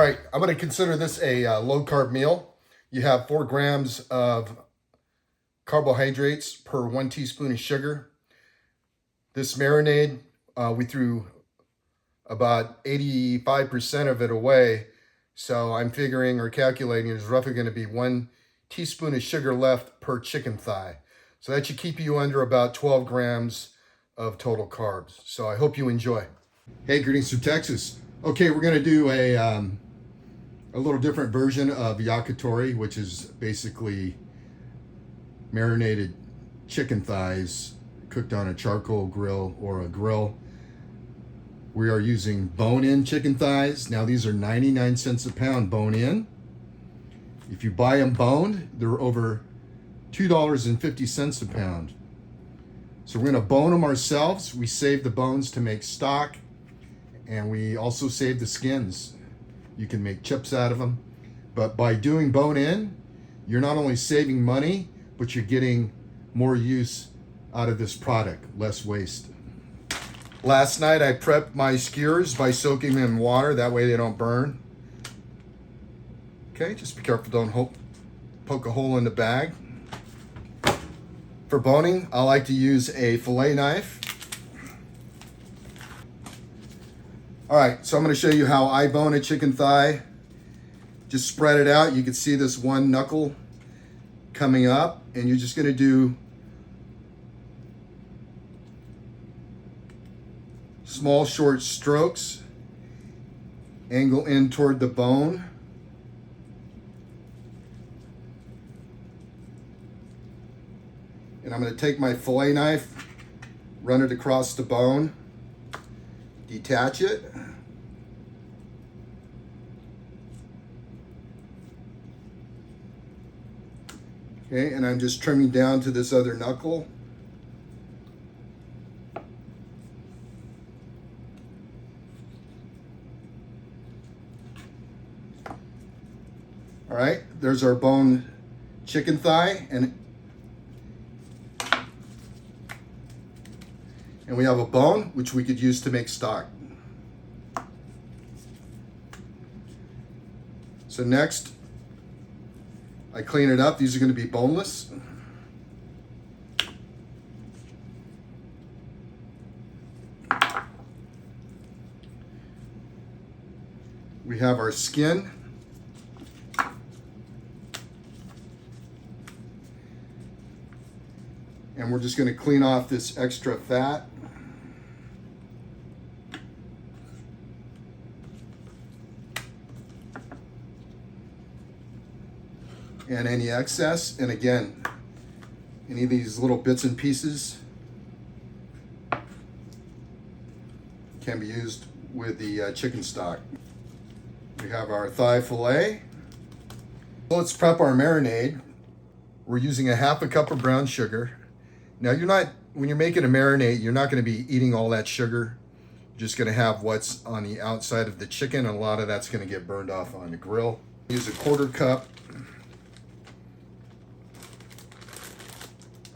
All right, I'm going to consider this a low carb meal. You have 4 grams of carbohydrates per 1 teaspoon of sugar. This marinade, we threw about 85% of it away. So I'm figuring or calculating there's roughly going to be 1 teaspoon of sugar left per chicken thigh. So that should keep you under about 12 grams of total carbs. So I hope you enjoy. Hey, greetings from Texas. Okay, we're going to do a little different version of yakitori, which is basically marinated chicken thighs cooked on a charcoal grill or a grill. We are using bone-in chicken thighs. Now these are 99 cents a pound bone-in. If you buy them boned, they're over $2.50 a pound. So we're gonna bone them ourselves. We save the bones to make stock, and we also save the skins. You can make chips out of them. But by doing bone-in, you're not only saving money, but you're getting more use out of this product, less waste. Last night I prepped my skewers by soaking them in water, that way they don't burn. Okay, just be careful, don't poke a hole in the bag. For boning, I like to use a fillet knife. All right, so I'm going to show you how I bone a chicken thigh. Just spread it out. You can see this one knuckle coming up, and you're just going to do small, short strokes. Angle in toward the bone. And I'm going to take my fillet knife, run it across the bone, detach it. Okay, and I'm just trimming down to this other knuckle. All right, there's our bone chicken thigh, and we have a bone which we could use to make stock. So next, I clean it up. These are going to be boneless. We have our skin. And we're just going to clean off this extra fat. And any excess, and again, any of these little bits and pieces can be used with the chicken stock. We have our thigh fillet. So let's prep our marinade. We're using a 1/2 cup of brown sugar. Now when you're making a marinade, you're not going to be eating all that sugar. You're just going to have what's on the outside of the chicken, and a lot of that's going to get burned off on the grill. Use a 1/4 cup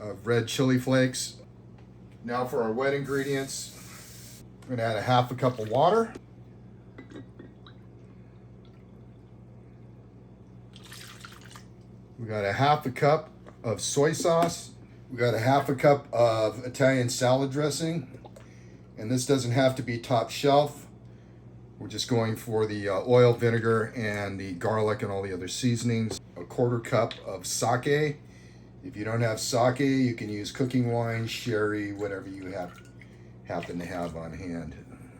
of red chili flakes. Now for our wet ingredients, we're going to add a 1/2 cup of water. We got a 1/2 cup of soy sauce. We got a 1/2 cup of Italian salad dressing, and this doesn't have to be top shelf. We're just going for the oil, vinegar, and the garlic and all the other seasonings. A 1/4 cup of sake. If you don't have sake, you can use cooking wine, sherry, whatever you happen to have on hand.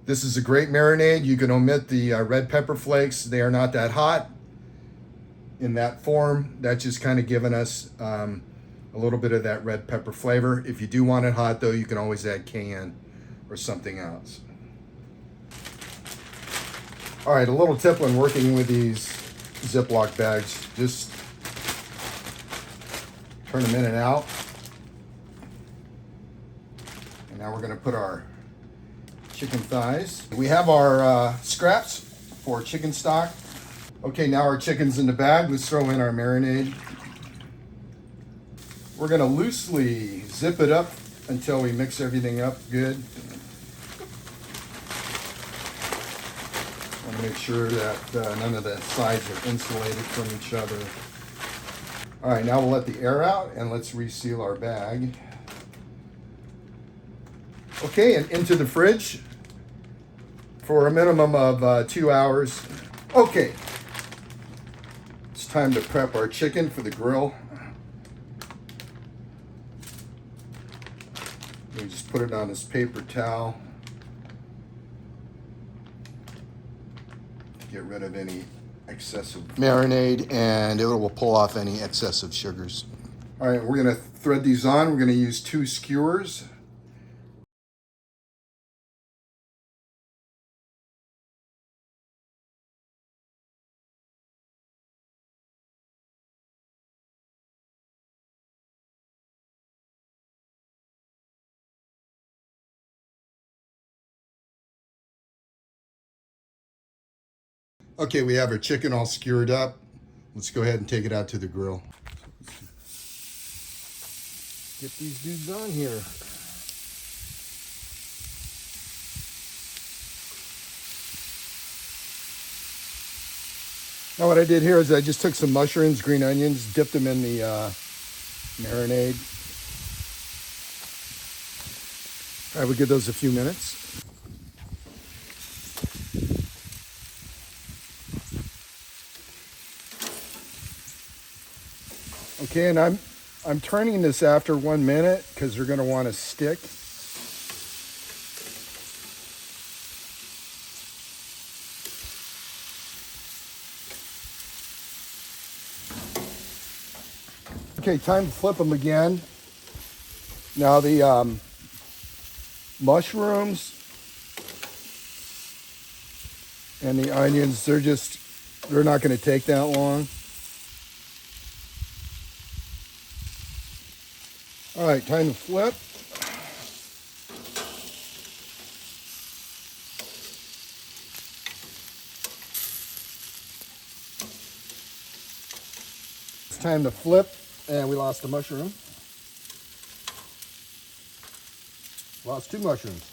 This is a great marinade. You can omit the red pepper flakes. They are not that hot in that form. That's just kind of giving us a little bit of that red pepper flavor. If you do want it hot, though, you can always add cayenne or something else. All right, a little tip when working with these Ziploc bags, just turn them in and out. And now we're going to put our chicken thighs. We have our scraps for chicken stock. Okay, now our chicken's in the bag. Let's throw in our marinade. We're going to loosely zip it up until we mix everything up good. Make sure that none of the sides are insulated from each other. All right, now we'll let the air out and let's reseal our bag. Okay, and into the fridge for a minimum of 2 hours. Okay, it's time to prep our chicken for the grill. We just put it on this paper towel to get rid of any excessive marinade, and it will pull off any excessive sugars. All right, we're gonna thread these on. We're gonna use 2 skewers. Okay, we have our chicken all skewered up. Let's go ahead and take it out to the grill. Get these dudes on here. Now what I did here is I just took some mushrooms, green onions, dipped them in the marinade. I would give those a few minutes. Okay, and I'm turning this after 1 minute because they're going to want to stick. Okay, time to flip them again. Now the mushrooms and the onions, they're not going to take that long. All right, time to flip. It's time to flip, and we lost the mushroom. Lost 2 mushrooms.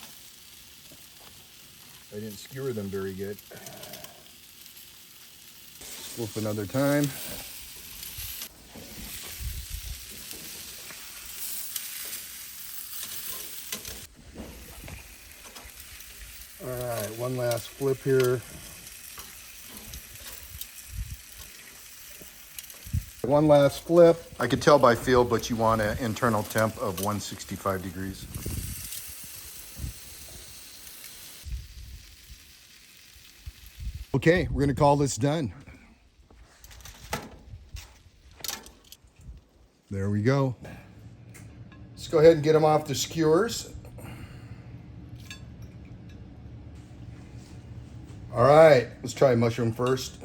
I didn't skewer them very good. Flip another time. All right, one last flip here. One last flip. I could tell by feel, but you want an internal temp of 165 degrees. Okay, we're gonna call this done. There we go. Let's go ahead and get them off the skewers. All right, let's try mushroom first.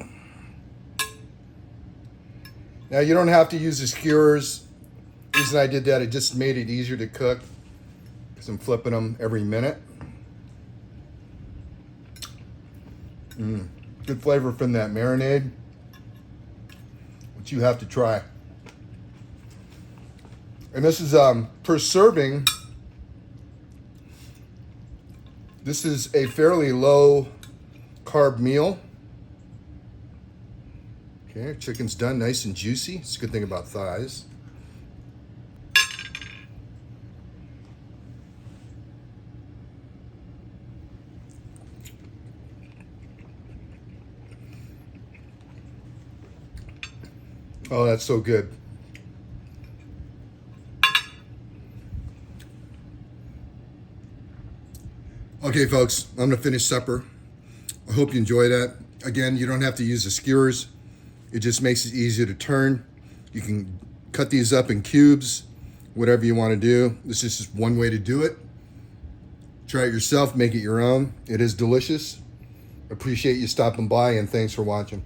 Now you don't have to use the skewers. The reason I did that, it just made it easier to cook because I'm flipping them every minute. Good flavor from that marinade, which you have to try. And this is per serving. This is a fairly low carb meal. Okay, chicken's done, nice and juicy. It's a good thing about thighs. Oh, that's so good. Okay, folks, I'm gonna finish supper. I hope you enjoy that. Again, you don't have to use the skewers. It just makes it easier to turn. You can cut these up in cubes, whatever you want to do. This is just one way to do it. Try it yourself, make it your own. It is delicious. Appreciate you stopping by, and thanks for watching.